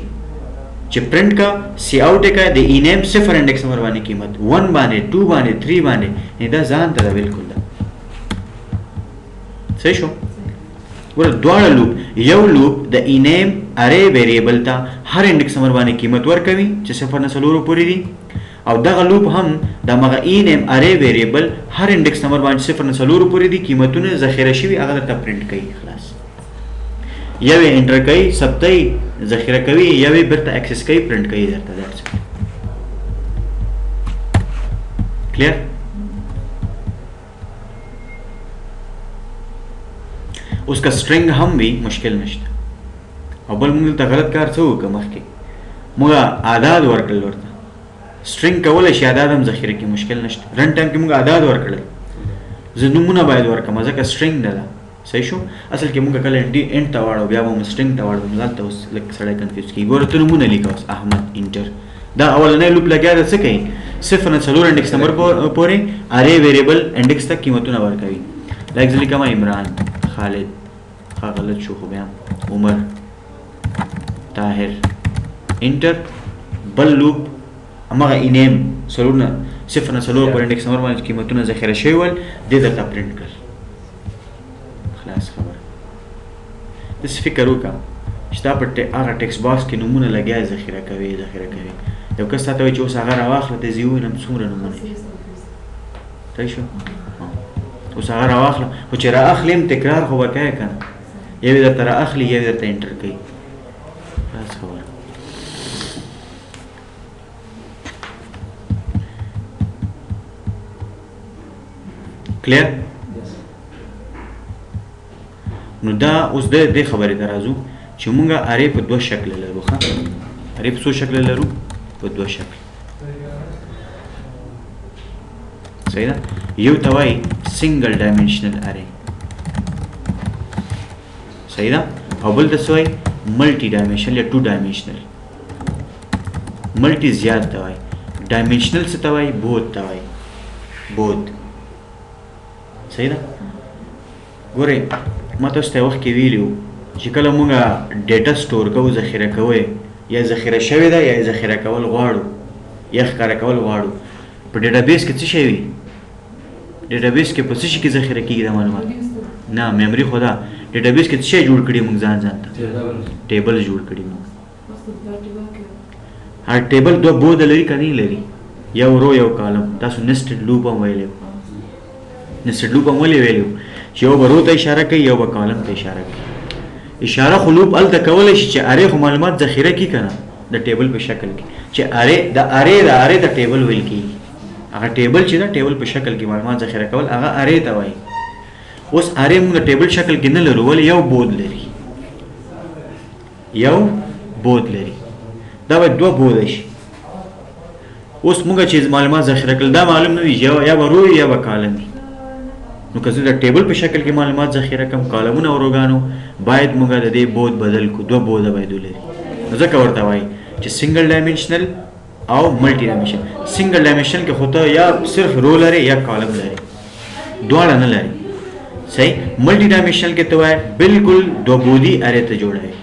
چې پرنٹ کا سی آوټ کا د ای نیم صفر انډیکس نمبر باندې قیمت 1 باندې 2 باندې 3 باندې نه دا ځان ته بالکل ده صحیح شو ور دواړه لوپ یو لوپ د ای نیم ارې ویریبل ته هر انډیکس نمبر باندې قیمت ورکوي چې صفر نه څلور پورې دي او دغه لوپ هم د مغه ای نیم ارې ویریبل هر انډیکس نمبر باندې صفر نه څلور پورې دي قیمتونه ذخیره شوي هغه درته پرنٹ کوي خلاص یوې انټر کوي ثبتوي ذخیره کوي یوې بیرته اکسس کوي پرنٹ کوي درته درس کلیر اوس کا سټرینګ هم وي مشکل نشته او بل موږ ته غلط کار څه وکړو مخکې موږ اعداد ورکړل ورته سټرینګ کولای شي اعداد هم ذخیره کې مشکل نشته رن ټایم کې موږ اعداد ورکړل زه نومونه باید ورکړم ځکه سټرینګ ده صحیح شو اصل کې موږ کله انټ ته واړو بیا به سټرینګ ته واړو دلته اوس لکه سړی کنفیوز کېږي ګوره ته نومونه لیکه اوس احمد انټر دا اولنی لوپ لګیا ده څه کوي صفر نه څلور انډیکس نمبر پورې ارې ویریبل انډیکس ته قیمتونه ورکوي لایک زه لیکم عمران خالد غلط شو خو بیا عمر طاهر انټر بل لوپ هماغه ای نیم څلور نه صفر نه څلور پورې انډیکس نمبر باندې قیمتونه ذخیره شوي ول دې درته پرنټ کړل خلاص خبره داسې فکر وکړه چې تا په هغه ټیکسټ باکس کې نومونه لګیا ذخیره کوي یو کس تا ته وایي چې اوس هغه راواخله ته زه یې ووینم څومره نومونه دي صحیح شو اوس هغه راواخله خو چې رااخلي هم تکرار خو به کوې که نه یو یې درته رااخلي یو یې درته انټر کوي خلاص خبره کلیر نو دا اوس د دې خبرې ته راځو چې مونږ ارې په دوه شکل لرو ښه ارې په څو شکل لرو په دوه شکل صحیح ده یو ته وایي سنګل ډایمنشنل ارې صحیح ده او بل ته څه وایي ملټي ډایمنشنل یا 2 ډایمنشنل ملټي زیات ته وایي ډایمنشنل څه ته وایي بوت ته وایي بوت صحیح ده ګورئ ما تاسو ته وخت کې ویلي وو چې کله مونږ ډیټا سټور کوو ذخیره کوئ یا ذخیره شوې ده یا ذخیره کول غواړو یا ښکاره کول غواړو په ډیټابیس کې څه شی وي ډیټابیس کې په څه شي کې ذخیره کېږي دا معلومات نه میموري خو دا ډیټابیس کې څه شی جوړ کړي مونږ ځان ته ټیبل جوړ کړي مونږ هر ټیبل دوه بوده لري که نه لري یو رو یو کالم تاسو نسټډ لوپ هم ویلی نسټډ لوپ هم ولې ویلی چې یو به رو ته اشاره کوي یو به کالم ته اشاره کوي اشاره خو لوپ هلته کولی شي چې ارې خو معلومات ذخیره کړي که نه د ټیبل په شکل کې چې ارې د ټیبل ویل کېږي هغه ټیبل چې دا ټیبل په شکل کې معلومات ذخیره کول هغه ارې ته وایي. اوس ارې موږ ټیبل شکل کې نه لرو ولې یو بود لري دا باید دوه بوده شي. اوس موږ چې معلومات ذخیره کړل دا معلوم نه وي یا به رو یا به کالم وي. نو که زه د ټیبل په شکل کې معلومات ذخیره کړم کالمونه او روګانو باید موږ د دې بود بدل کړو. دوه بوده باید ولري. ځکه ورته وایي چې سنگل ډایمنشنل او ملټي ډایمنشنل. سنگل ډایمنشنل کې خو ته یا صرف رو لري یا کالم لري دواړه نه لري. صحیح. ملټي ډایمنشنل کې ته وایي بالکل دوه بودي ارې ته جوړوي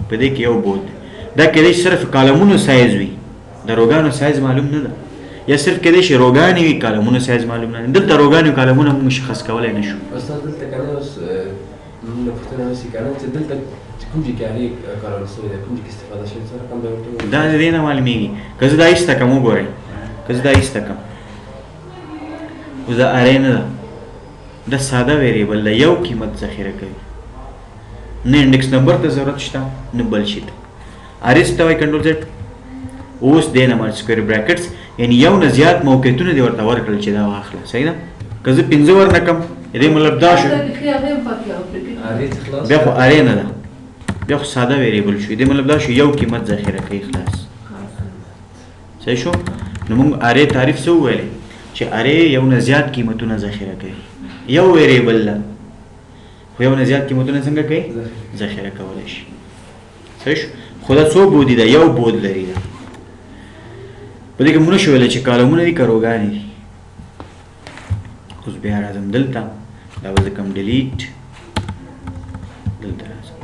په دې کې یو بود دا کېدای شي صرف کالمونو سایز وي د روګانو سایز معلوم نه ده یا صرف کېدای شي روګانې وي کالمونو سایز معلوم نه ده. دلته روګانې او کالمونه موږ مشخص کولی نه شو. استاد دلته که نه اوس موږ پوښتنه وشي که نه چې دلته کوم ځای کې ارې کارول شوې ده کوم ځای کې استفاده شوې څه رقم به ورته دا د دې نه معلومېږي. که زه دا ایسته کړم وګورئ که زه دا ایسته کړم اوس دا ارې نه ده دا ساده ویریبل ده یو قیمت ذخیره کوي نه انډکس نمبر ته ضرورت شته نه بل شي ته. ارې څه ته وایي کنټرول زیډ. اوس دې نه سکویر براکټس یعنی یو نه زیات موقعیتونه دې ورته ورکړل چې دا واخله. صحیح ده. که زه 5 ورنکړم دې مطلب دا شو بیا خو ارې نه ده بیا خو ساده ویریبل شو دې مطلب دا شو یو قیمت ذخیره کوي خلاص. صحیح شو. نو موږ ارې تعریف څه وویلې چې ارې یو نه زیات قیمتونه ذخیره کوي یو ویریبل ده خو یو نه زیات قیمتونه څنګه کوي ذخیره کولی شي. صحیح شو. خو دا څو بودي ده یو بود لري ده په دې کې موږ نشو ویلی چې کالمونه دي که روګانې دي. اوس بیا راځم دلته دا به زه کوم ډیلیټ دلته راځم.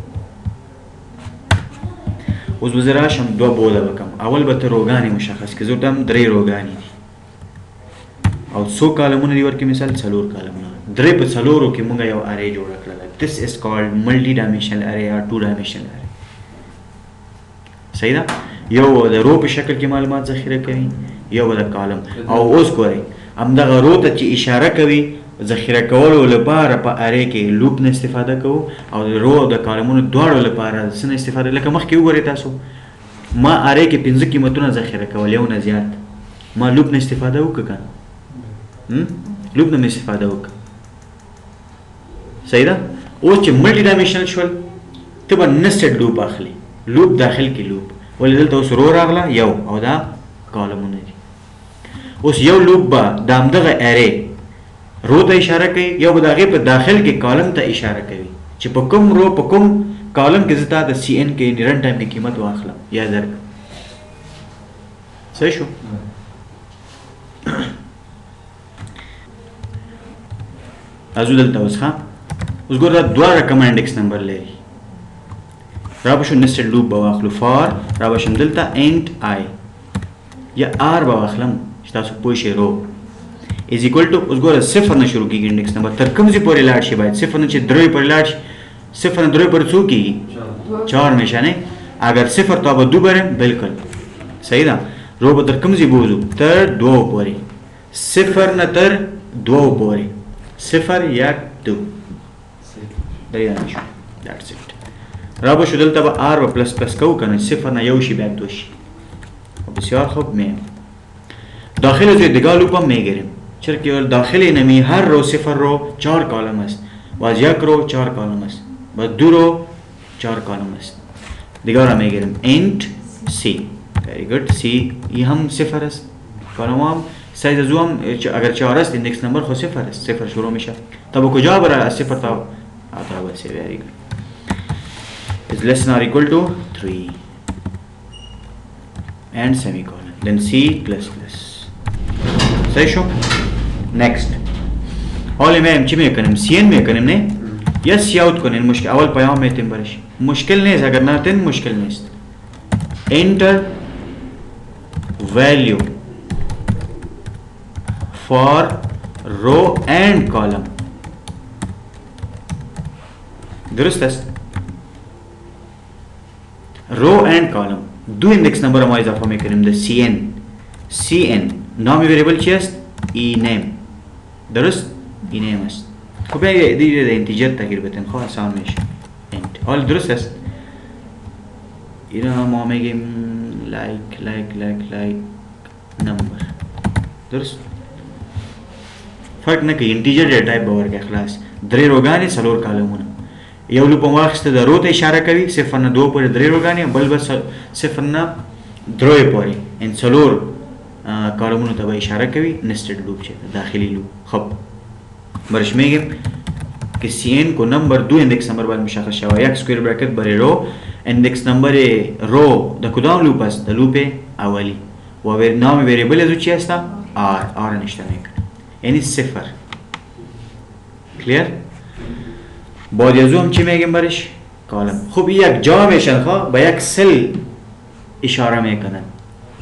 اوس به زه راشم دوه بوده به کړم. اول به ته روګانې مشخص کړې زه ورته هم 3 روګانې دي او څو کالمونه دي ورکړي مثال 4 کالمونه 3 په 4 کې موږ یو ارې جوړه کړله. this is called multi dimensional array or 2 dimensional array. صحیح ده. یو د رو په شکل کې معلومات ذخیره کوي یو د کالم. او اوس ګورئ همدغه رو ته چې اشاره کوي ذخیره کولو لپاره په ارې کې لوپ نه استفاده کوو او د رو او د کالمونو دواړو لپاره څه نه استفاده. لکه مخکې وګورئ تاسو ما ارې کې 5 قیمتونه ذخیره کول یو نه زیات ما لوپ نه استفاده وکړه که لوپ نه مې استفاده وکړه. صحیح ده. اوس چې ملټي ډایمنشنل شول ته به نسټډ لوپ اخلي لوپ داخل کې لوپ ولې دلته اوس رو راغله یو او دا کالمونه دي. اوس یو لوپ به د همدغه ارې رو ته اشاره کوي یو به د هغې په داخل کې کالم ته اشاره کوي چې په کوم رو په کوم کالم کې زه تا د سی ان کې رن ټایم کې قیمت واخلم یا درکړم. صحیح شو. راځو دلته اوس ښه اوس ګوره دا دوه رقمه انډکس نمبر لري. را به شو نسټډ لوپ به واخلو فار را به شم دلته انټ آی یا آر به واخلم چې تاسو پوه شئ رو از ایکول ټو اوس ګوره صفر نه شروع کېږي انډکس نمبر تر کوم ځای پورې لاړ شي باید صفر نه چې 3 پورې لاړ شي صفر نه 3 پورې څو کېږي 4 हमेशा नहीं अगर صفر तो अब 2 بریم बिल्कुल सही ना रो به تر کوم ځای بوزو تر 2 پورې صفر نه تر 2 پورې صفر یا 2 دا یې نشو that's it. را به شو دلته به آر و پلس پلس کو کنه صفر نه یو شی بیا 2 شی. بسیار خوب می داخل از دیگه لوپ هم میگیریم چرا که داخل نمی هر رو صفر رو 4 کالم است و از یک رو 4 کالم است و 2 رو 4 کالم است دیگه را میگیریم int c very good c ये हम صفر است کالم هم سایز از هم اگر 4 است ایندکس نمبر خود صفر است صفر شروع میشه تب کجا برای از صفر تا آتا بس very good is less than or equal to 3 and semicolon then c plus plus صحیح شو. next حالا ما چی میکنیم سی ان میکنیم نه یا سی اوت کنیم مشکل اول پیام میتیم برش مشکل نیست اگر نتین مشکل نیست enter value for row and column درست است row and column دو index number ما اضافه میکنیم ده cn نام ویریبل چی است ای نیم درست ای نیم است خب دیگه ده انتیجر تغییر بدیم خب آسان میشه انت حال درست است اینا ما میگیم لایک نمبر درست فرق نه کوي انټیجر ډیټا ټایپ به ورکړي خلاص 3 روګانې 4 کالمونه یو لوپ واخیسته د رو ته اشاره کوي 0 نه 2 پورې 3 روګانې بل به 0 نه 3 پورې ان 4 کالمونو ته به اشاره کوي نستډ لوپ چې داخلي لوپ خب برشمیگیم که سی کو نمبر 2 اندکس نمبر باید مشخص شود یک سکویر براکت برای رو اندکس نمبر رو در کدام لوپ است در لوپ اولی و نام ویریبل از او چی است آر نشته میکنه یعنی 0 کلیر بعد از او هم چی میگیم برش کالم خب یک جا میشن خواه با یک سل اشاره میکنن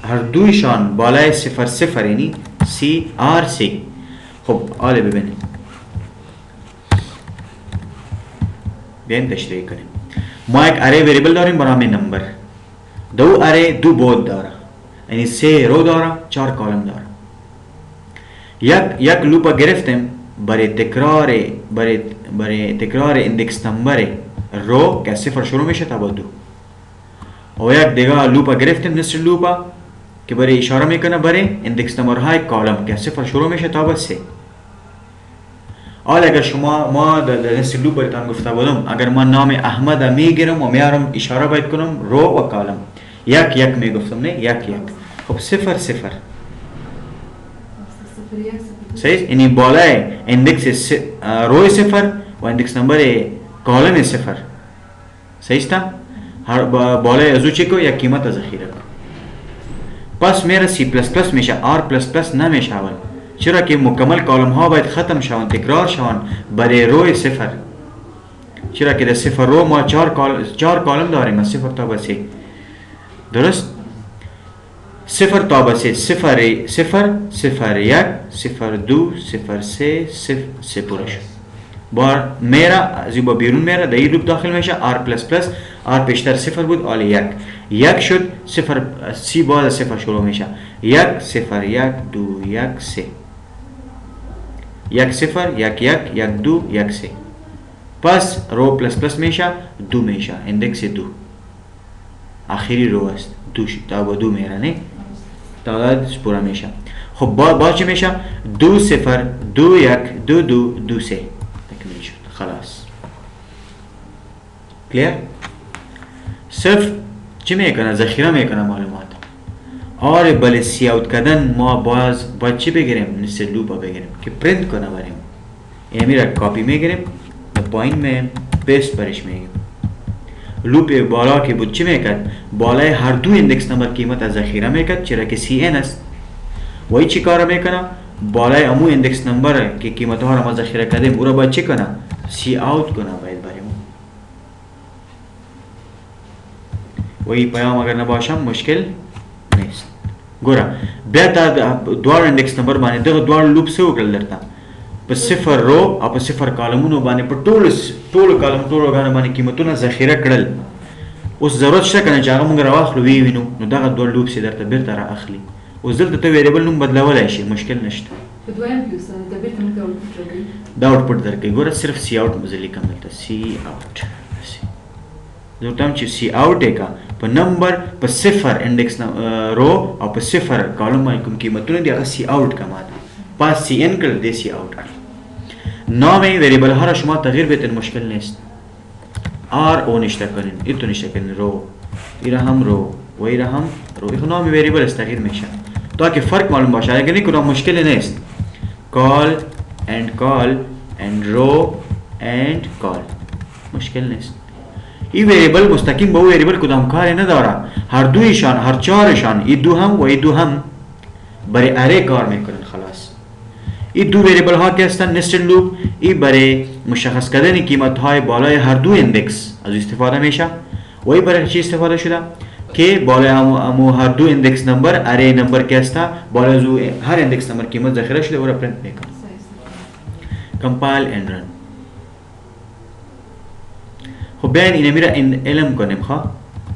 هر دویشان بالای 0 یعنی سی آر سی خب آله ببینیم بیایم تشریح کنیم ما یک اره ویریبل داریم به نام نمبر دو اره دو بود داره یعنی 3 رو داره 4 کالم داره یک لوپ گرفتیم برای تکرار اندکس نمبر رو که 0 شروع میشه تا با 2 و یک دیگه لوپ گرفتیم نصف لوپ که برای اشاره میکنه برای اندکس نمبر های کالم که 0 شروع میشه تا با 3 حالا اگر شما ما در نصف لوپ برایتان گفته بودم اگر من نام احمد میگیرم و میارم اشاره باید کنم رو و کالم یک میگفتم نه یک خب 0 صحیح یعنی بالای اندکس رو 0 و اندکس نمبر کالم 0 صحیح است بالای از او چی کو یک قیمت ذخیره کن پس میره C++ میشه R++ نمیشه اول چرا که مکمل کالم ها باید ختم شوند تکرار شوند برای روی 0 چرا که در 0 رو ما 4 کالم داریم از 0 تا به 3 درست 0 تا به 3 0 1 0 2 0 3 0 پوره شد بار میره از با بیرون میره در این لوپ داخل میشه R++ پیشتر 0 بود آلی یک شد 0 سی بعد 0 شروع میشه 1 0 1 2 1 3 1 0 1 1 1 2 1 3 پس رو ++ میشه 2 میشه اندکس 2 آخری رو است 2 تا با 2 میره نه تا پورا میشه خب با چی میشه 2 0 2 1 2 2 2 3 تکمیل شد خلاص کلیر صرف چی میکنه ذخیره میکنه معلومات آره بله سی اوت کردن ما باید چی بگیریم نصف لوپ بگیریم که پرینت کنه بریم یعنی میره کاپی میگیریم پایین میں پیست برش میگیم لوپ بالا که بود چی میکرد بالای هر دو اندکس نمبر قیمت از ذخیره میکرد چرا که سی ان است وای چی کار میکنه بالای امو اندکس نمبر که قیمت ها را ما ذخیره کردیم او را باید چی کنه سی اوت کنه باید بریم وی پیام اگر نباشم مشکل نیست گورا بیا تا دوار اندکس نمبر باندې دغه دوار لوپ سه وکړل درته په 0 رو او په 0 کالمونو باندې په ټول کالم ټول غانه باندې قیمتونه ذخیره کړل اوس ضرورت شته کنه چې هغه موږ راواخلو وینو نو دغه دوار لوپ سه درته بیرته را اخلي اوس دلته ته ویریبل نوم بدلولای شي مشکل نشته په دویم کې اوس د بیرته موږ آوټپوټ راځي دا آوټپوټ درکې ګوره صرف سی اوټ مزلی کوم دلته سی اوټ زه چې سی اوټ کا په نمبر په 0 انډیکس رو او په 0 کالم باندې کوم قیمتونه دی هغه سی اوټ کما پس سی ان کړل دی سی اوټ نام ویریبل هر شما تغییر بهتر مشکل نیست آر او نشته کنین ایتو نشته کنین رو ایره هم رو و ایره هم رو این نام ویریبل است تغییر میشه تا که فرق معلوم باشه اگر نه کدام مشکل نیست کال اند رو اند کال مشکل نیست این ویریبل مستقیم با ویریبل کدام کاری نداره هر دویشان هر چهارشان این دو هم و این دو هم برای اره کار میکنن خلاص این دو ویریبل ها که هستن نستد لوپ این برای مشخص کردن قیمت های بالای هر دو اندکس از استفاده میشه و این برای چی استفاده شده که بالای امو هر دو اندکس نمبر اره نمبر که هسته بالای از هر اندکس نمبر قیمت ذخیره شده و را پرینت میکنه کمپایل اند رن خب بیاین اینه میره علم کنیم خواه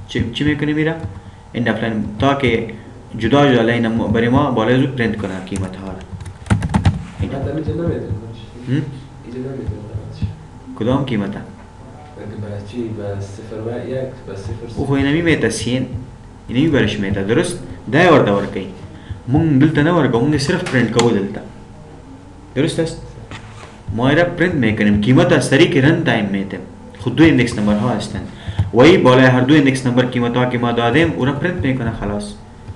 چی میکنیم میره این افلاین تا که جدا لاین برای ما بالای زود پرینت کنه قیمت ها کدام قیمت ها او خو اینمی میتا سین اینمی برش میتا درست دای ورده ورکی مونږ دلته نه ورکو، مونږ صرف پرنٹ کوو دلته. درست است؟ ما را پرنت میکنیم، قیمت از طریق رن تایم میتیم. خود دو ایندکس نمبر ها هستند. وای بالای هر دو ایندکس نمبر قیمت ها که ما دادیم او را پرنت میکنه. خلاص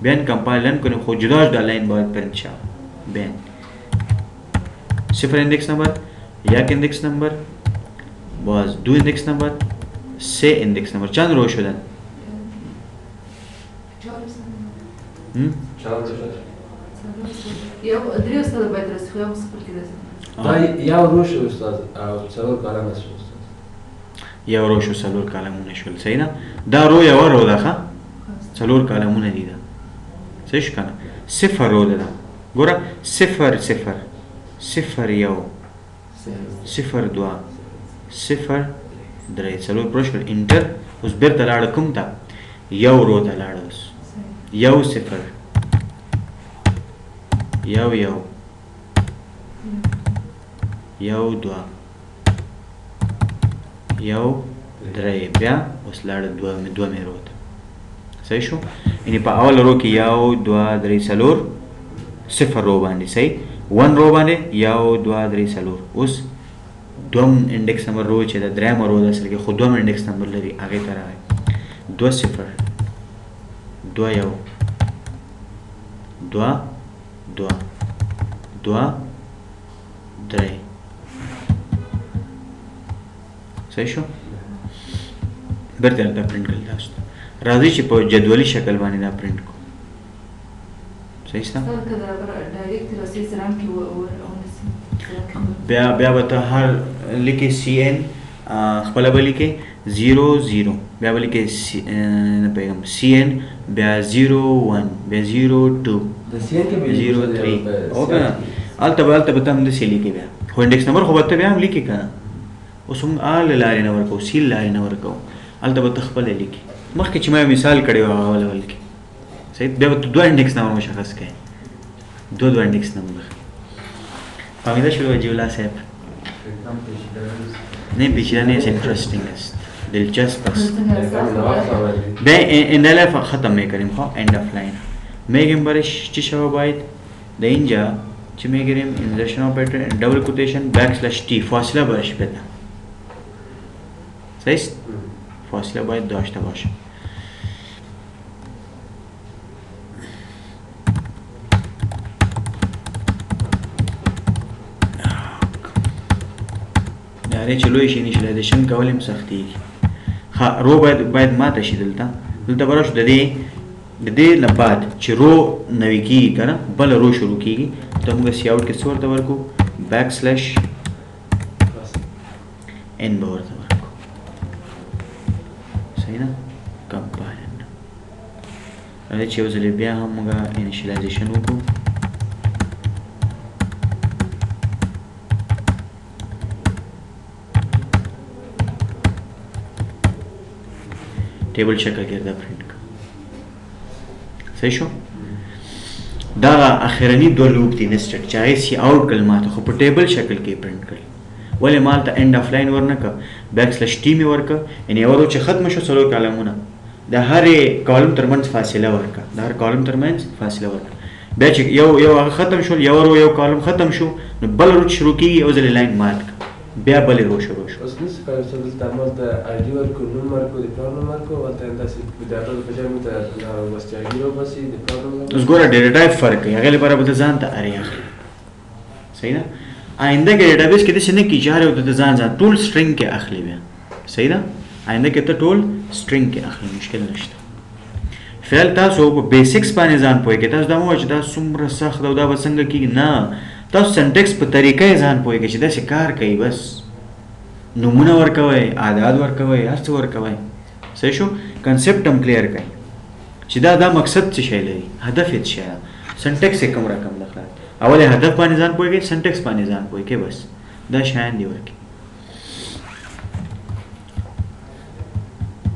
بیان کمپایل کنیم، خود جدا جدا لاین باید پرنت شود. بیان 0 ایندکس نمبر، 1 ایندکس نمبر، باز 2 ایندکس نمبر، 3 ایندکس نمبر. چند رو شدن؟ 4 یو درې استاد باید رسې خو یو صفر کې رسې. دا یو رو شو استاد او څلور کلمه شو استاد. یو رو شو، څلور کالمونه شول. صحیح نه؟ دا رو یو رو ده ښه، څلور کالمونه دي دا. صحیح شو کنه؟ صفر رو ده. ګوره صفر صفر، صفر یو، صفر دوه، صفر درې، څلور پوره شول. انټر. اوس بیرته لاړه کوم ته؟ یو رو ته لاړه. اوس یو صفر، یو یو، یو دوه، یو درې، بیا اوس لاړه دوه مې رو ته. صحیح شو؟ یعنې په اول رو کې یو دوه درې څلور صفر رو باندې. صحیح 1 رو باندې یو دوه درې څلور. اوس دوم انډکس نمبر رو چې د درېیمه رو د اصل کې خو دوم انډکس نمبر لري، هغې ته راغی 2 صفر، 2 یو، 2 2 2 3. صحیح شو؟ بیرته دا پرنټ کړل. تاسو راځئ چې په جدولي شکل باندې دا پرنټ کړو. صحیح شته؟ ډایرکټ رسې سره هم کې ونیسي. بیا به ته هر لیکې سی ان خپله به لیکې 0 0، بیا به لیکې نه پوهېږم سی ان، بیا 0 1، بیا 0 2، 0 3. او که نه هلته به ته همداسې لیکې بیا، خو انډکس نمبر خو به ته بیا هم لیکې که نه. اوس موږ له لارې نه ورکوو، سی لارې نه ورکوو، هلته به ته خپله لیکې. مخکې چې ما یو مثال کړی و هغه اول کې. صحیح. بیا به ته دوه انډکس نمبر مشخص کړې، دوه انډکس نمبر. فهمیده شد وجیولا صاحب؟ نه پیچیده نیست، انترستینگ است، دلچسپ است. بیا اینداله ختم میکنیم. خواه اند آف لاین میگیم برش چی شو باید در اینجا چی میگیریم؟ انزرشن آپریتر دبل کوتیشن بکسلش تی، فاصله برش بده. صحیح است؟ فاصله باید داشته باشه. یعنی چې لوی شي انیشلایزیشن کول هم سختېږي. ښه رو باید ماته شي. دلته به راشو د دې نه بعد چې رو نوي کېږي که نه، بله رو شروع کېږي، ته موږ سی آوټ کې څه ورته ورکړو؟ بیک سلیش ان به ورته ورکړو. صحیح نه؟ کمپایل. راځئ چې یو ځلې بیا هم موږ انیشلایزیشن وکړو. ټیبل شکل کې دا پرنټ کړه. صحیح شو؟ دا اخرنی دوه لوپ دي نسټډ چې هغې سی آوټ کړل ماته، خو په ټیبل شکل کې پرنټ کړل. ولې ما هلته انډ آف لاین ورنه کړه، بیک سلش ټي مې ورکړه. یعنې یوه رو چې ختمه شو څلور کالمونه، د هرې کالم ترمنځ فاصله ورکړه، د هر کالم ترمنځ فاصله ورکړه. بیا چې یو هغه ختم شول، یو رو یو کالم ختم شو، نو بل رو چې شروع کېږي یو ځلې لاین مات کړه، بیا بلې رو شروع شو. اوس نشي کولی چې دلته همالته آی ډي ورکړو، نوم ورکړو، د پلار نوم ورکړو، هلته همداسې د هغه په ځای موږ ته بس آی ډي وباسي، د پلار نوم ورکړو. اوس ګوره ډیټا ټایپ فرق کوي، هغې لپاره به ته ځان ته ارې اخلي. صحیح ده؟ آینده کې ډیټابیس کې داسې نه کېږي چې هر یو ته ځان ټول سټرینګ کې اخلي بیا. صحیح ده؟ آینده کې ته ټول سټرینګ کې اخلي، مشکل نشته. فعل تاسو په بیسکس باندې ځان پوهې کې، تاسو دا مه وایئ چې دا څومره سخت ده او دا به څنګه کېږي. نه، تاسو سنټکس په طریقه یې ځان پوهې کې چې داسې کار کوي. بس نومونه ورکوئ، اعداد ورکوئ، هر څه ورکوئ. صحیح شو؟ کنسپټ هم کلیر کړئ چې دا مقصد څه شی لري، هدف یې څه شی ده، سنټکس یې کوم رقم ده. خلاص اول یې هدف باندې ځان پوهېږئ، سنټکس باندې ځان پوهېږئ، بس دا شیان دي ورکړي.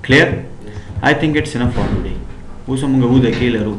کلیر؟ آی تھنک اټس انف فار ټوډے. اوس موږ 9 دقیقې لرو.